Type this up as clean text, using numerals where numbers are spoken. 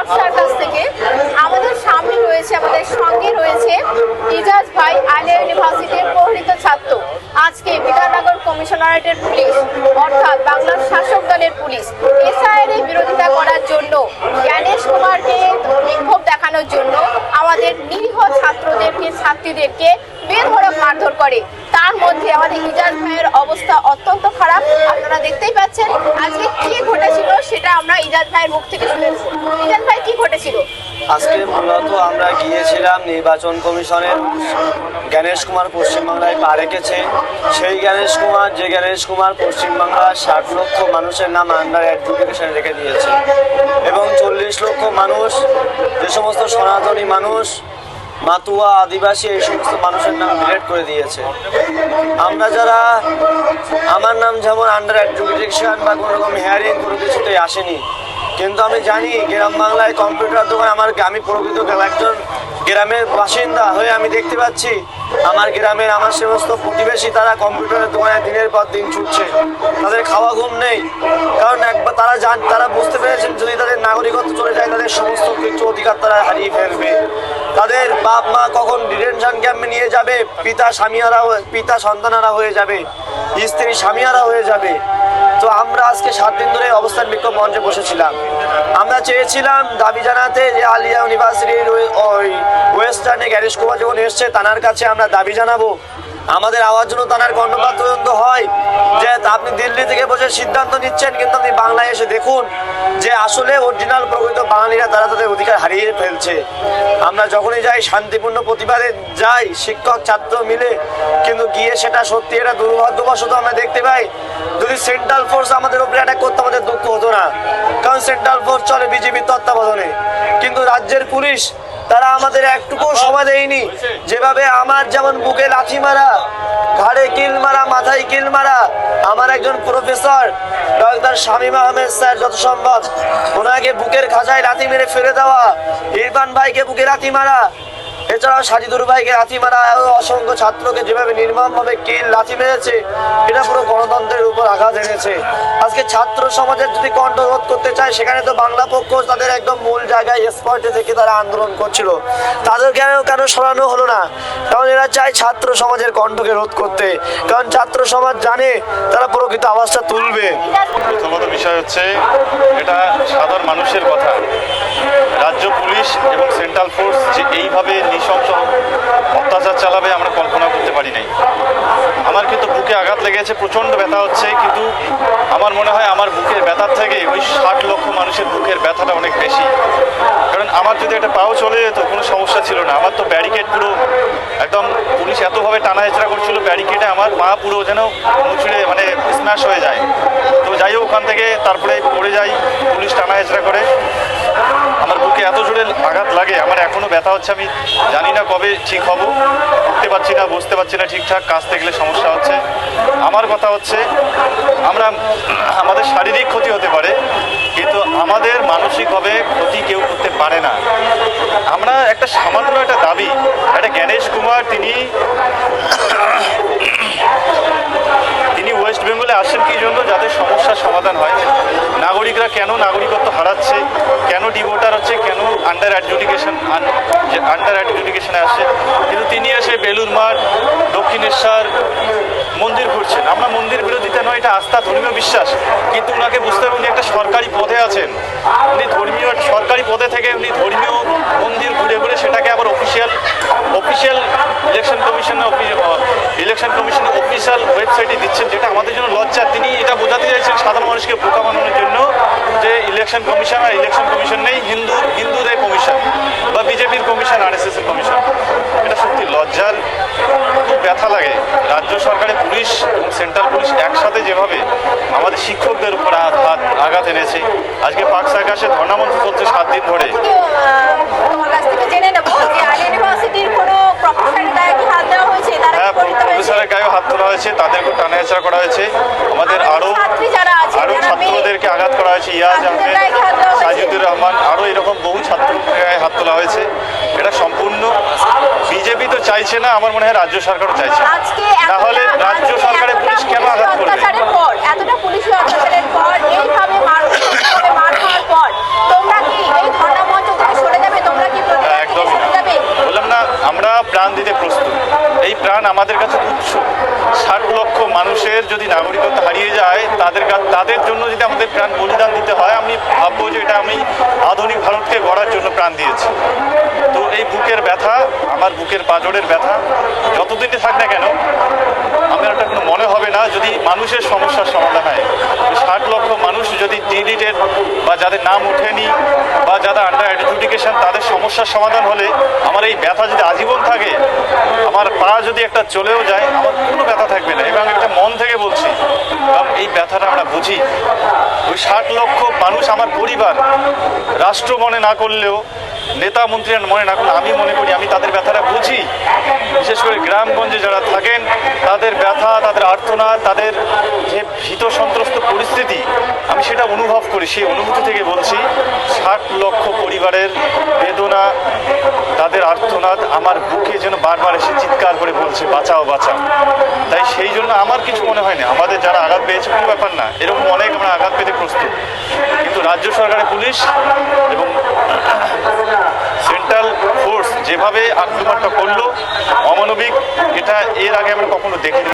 বাদশার কাছ থেকে। আমাদের সামনে রয়েছে, আমাদের সঙ্গে রয়েছে ইজাজ ভাই, আলিয়া ইউনিভার্সিটির প্রহৃত ছাত্র। আজকে বিধাননগর কমিশনারেটের পুলিশ অর্থাৎ বাংলার শাসক দলের পুলিশ এসআইআর এর বিরোধিতা করার জন্য, জ্ঞানেশ কুমারকে বিক্ষোভ দেখানোর জন্য আমাদের নিরীহ ছাত্রীদেরকে বেধড়ক মারধর করে। তার মধ্যে আমাদের ইজাজ ভাইয়ের অবস্থা অত্যন্ত খারাপ। আপনারা দেখতেই পাচ্ছেন আজকে কি ঘটেছিল সেটা আমরা ইজাজ ভাইয়ের মুখ থেকে শুনে নেব। ইজাজ ভাই, কি ঘটেছিল? আজকে মূলত আমরা গিয়েছিলাম নির্বাচন কমিশনের। জ্ঞানেশ কুমার পশ্চিমবাংলায় পা রেখেছে। সেই জ্ঞানেশ কুমার পশ্চিমবাংলার 60 লক্ষ মানুষের নাম আন্ডার অ্যাডজুডিকেশন রেখে দিয়েছে এবং 40 লক্ষ মানুষ, যে সমস্ত সনাতনী মানুষ, মাতুয়া, আদিবাসী, এই সমস্ত মানুষের নাম ডিলিট করে দিয়েছে। আমরা যারা, আমার নাম যেমন আন্ডার অ্যাডজুডিকেশন বা কোনো রকম হিয়ারিং কোনো কিছুতেই আসেনি, কিন্তু আমি জানি গ্রাম বাংলায় কম্পিউটার দোকান, আমি প্রকৃত একজন গ্রামের বাসিন্দা হয়ে আমি দেখতে পাচ্ছি আমার গ্রামের আমার সমস্ত প্রতিবেশী তারা কম্পিউটারের দোকানে দিনের পর দিন ছুটছে। তাদের খাওয়া ঘুম নেই, কারণ একবার তারা বুঝতে পেরেছেন যদি তাদের নাগরিকত্ব চলে যায় তাদের সমস্ত কিছু অধিকার তারা হারিয়ে ফেলবে। তাদের বাপ মা কখন ডিটেনশন ক্যাম্পে নিয়ে যাবে, পিতা সন্তানারা হয়ে যাবে, স্ত্রী স্বামীহারা হয়ে যাবে। তো আমরা আজকে 7 দিন ধরে অবস্থান বিক্ষোভ মঞ্চে বসেছিলাম। আমরা চেয়েছিলাম দাবি জানাতে যে আলিয়া ইউনিভার্সিটির ওই ওয়েস্টার্নে জ্ঞানেশ কুমার যখন এসছে তানার কাছে আমরা দাবি জানাবো, আমাদের আওয়াজ জন্য তানার কর্ণপাত পর্যন্ত হয় যে আপনি দিল্লি থেকে বসে সিদ্ধান্ত নিচ্ছেন, কিন্তু আপনি বাংলায় এসে দেখুন যে আসলে অরিজিনাল প্রকৃত বাঙালিরা তারা তাদের অধিকার হারিয়ে ফেলছে। আমরা যখনই যাই শান্তিপূর্ণ প্রতিবাদে যাই শিক্ষক ছাত্র মিলে, কিন্তু গিয়ে সেটা সত্যি এটা দুর্ভাগ্যবশত আমরা দেখতে পাই যদি সেন্ট্রাল ফোর্স আমাদের উপরে অ্যাটাক করতে আমাদের দুঃখ হতো না, কারণ সেন্ট্রাল ফোর্স চলে বিজেপির তত্ত্বাবধানে। কিন্তু রাজ্যের পুলিশ তারা আমাদের একটুকু সময় দেয়নি। যেভাবে আমার যেমন বুকে লাথি মারা, ঘাড়ে কিল মারা, মাথায় কিল মারা, আমার একজন professor doctor Shamim Ahmed sir যত সম্ভব ওনাকে বুকের খাঁচায় লাথি মেরে ফেলে দেওয়া, ইরফান ভাইকে বুকে লাথি মারা, এছাড়াও সাজিদুর ভাইকে লাথি মারা, অসংখ্য ছাত্রকে যেভাবে নির্মমভাবে কিল লাথি মেরেছে, এটা পুরো গণতন্ত্রের উপর আঘাত এনেছে। আজকে ছাত্র সমাজের যদি কণ্ঠ রোধ করতে চায়, সেখানে তো বাংলা পক্ষ তাদের একদম মূল জায়গায় স্পটে থেকে তারা আন্দোলন করছিল, তাদেরকে কেন সরানো হলো না? কারণ এরা চায় ছাত্র সমাজের কণ্ঠকে রোধ করতে, কারণ ছাত্র সমাজ জানে তারা প্রকৃত আওয়াজটা তুলবে। প্রথমত বিষয় হচ্ছে এটা সাধারণ মানুষের কথা। রাজ্য পুলিশ এবং সেন্ট্রাল ফোর্স যে এইভাবে নৃশংস অত্যাচার চালাবে আমরা কল্পনা করতে পারি নাই। আমার কিন্তু বুকে আঘাত লেগেছে, প্রচণ্ড ব্যথা হচ্ছে, কিন্তু আমার মনে হয় আমার বুকের ব্যথার থেকে ওই 60 লক্ষ মানুষের বুকের ব্যথাটা অনেক বেশি। কারণ আমার যদি একটা পাও চলে যেত কোনো সমস্যা ছিল না। আমার তো ব্যারিকেড পুরো একদম পুলিশ এতভাবে টানা হেঁচড়া করছিল, ব্যারিকেডে আমার পা পুরো যেন মুচড়ে মানে স্ম্যাশ হয়ে যায়। তো যাই হোক, ওখান থেকে তারপরে পড়ে যাই, পুলিশ টানা হেঁচড়া করে। আমার বুকে এত জোরে আঘাত লাগে, আমার এখনও ব্যথা হচ্ছে। আমি জানি না কবে ঠিক হব, উঠতে পারছি না, বসতে পারছি না ঠিকঠাক, কাজতে গেলে সমস্যা হচ্ছে। আমার কথা হচ্ছে আমাদের শারীরিক ক্ষতি হতে পারে, কিন্তু আমাদের মানসিকভাবে ক্ষতি কেউ করতে পারে না। আমরা একটা সামান্য একটা দাবি, একটা জ্ঞানেশ কুমার তিনি ওয়েস্ট বেঙ্গলে আসেন কি জন্য? যাতে সমস্যার সমাধান হয়। নাগরিকরা কেন নাগরিকত্ব হারাচ্ছে, কেন ডিভোটার হচ্ছে, কেন আন্ডার অ্যাডজুডিকেশনে আসছে, কিন্তু তিনি এসে বেলুর মাঠ, দক্ষিণেশ্বর মন্দির ঘুরছেন। আমরা মন্দির বিরোধিতা নয়, এটা আস্থা, ধর্মীয় বিশ্বাস, কিন্তু ওনাকে বুঝতে হবে উনি একটা সরকারি পদে আছেন। উনি ধর্মীয় সরকারি পদে থেকে উনি ধর্মীয় মন্দির ঘুরে ঘুরে সেটাকে আবার অফিসিয়াল ইলেকশন কমিশনের অফিসিয়াল ওয়েবসাইটে দিচ্ছেন, যেটা আমাদের জন্য লজ্জা। তিনি এটা বোঝাতে চাইছেন সাধারণ মানুষকে বোকা বানানোর জন্য যে ইলেকশন কমিশন নেই, হিন্দুদের কমিশন বা বিজেপির কমিশন, RSS এর কমিশন। এটা সত্যি লজ্জার, খুব ব্যথা লাগে। রাজ্য সরকারের পুলিশ এবং সেন্ট্রাল পুলিশ একসাথে যেভাবে আমাদের শিক্ষকদের উপর আঘাত এনেছে। আজকে পাক সার্কাসে ধর্ণামঞ্চ চলছে 7 দিন ধরে। হ্যাঁ, প্রফেসরের গায়েও হাত তোলা হয়েছে, তাদেরকেও টানা হেঁচড়া করা হয়েছে। আমাদের আরও ছাত্রদেরকে আঘাত করা হয়েছে, ইয়াজ আহমেদ, সাজিদুর রহমান, আরও এরকম বহু ছাত্রের গায়ে হাত তোলা হয়েছে। এটা সম্পূর্ণ বিজেপি তো চাইছে না, আমার মনে হয় রাজ্য সরকারও চাইছে। তাহলে রাজ্য সরকারের পুলিশ কেন আঘাত করবে? এতটা পুলিশি অত্যাচারের পর, এইভাবে মার খাওয়ার পর তোমরা কি এই ধর্ণামঞ্চ যদি নাগরিকত্ব হারিয়ে যায় তাদের জন্য যদি আমাদের প্রাণ বলিদান দিতে হয়, আমি ভাববো যে এটা আমি আধুনিক ভারতকে গড়ার জন্য প্রাণ দিয়েছি। তো এই বুকের ব্যথা, আমার বুকের পাঁজরের ব্যথা যতদিনই থাক না কেন, আমার এটা কোনো মনে হবে না যদি মানুষের সমস্যার সমাধান হয়। 60 লক্ষ মানুষ যদি ডিলিটেড বা যাদের নাম ওঠেনি বা যারা আন্ডার অ্যাডজুডিকেশন, তাদের সমস্যার সমাধান হলে আমার এই ব্যথা যদি আজীবন থাকে, আমার পা যদি একটা চলেও যায়, আমার কোনো ব্যথা থাকবে না। এবং একটা মন থেকে বলছি, কারণ এই ব্যথাটা আমরা বুঝি। ওই 60 লক্ষ মানুষ আমার পরিবার, রাষ্ট্র মনে না করলেও, নেতা মন্ত্রীরা মনে না করলে আমি মনে করি আমি তাদের ব্যথাটা বুঝি। বিশেষ করে গ্রামগঞ্জে যারা থাকেন, তাদের ব্যথা, তাদের আর্তনাদ, তাদের যে ভীত সন্ত্রস্ত পরিস্থিতি, আমি সেটা অনুভব করি। সেই অনুভূতি থেকে বলছি, 60 লক্ষ পরিবারের বেদনা, তাদের আর্তনাদ আমার বুকে যেন বারবার এসে চিৎকার করে বলছে, বাঁচাও বাঁচাও। তাই সেই জন্য আমার কিছু মনে হয় না, আমাদের যারা আঘাত পেয়েছে কোনো ব্যাপার না, এরকম অনেক আমরা আঘাত পেতে প্রস্তুত। কিন্তু রাজ্য সরকারের পুলিশ এবং সেন্ট্রাল ফোর্স যেভাবে আক্রমণটা করলো অমানবিক, এটা এর আগে আমরা কখনো দেখিনি।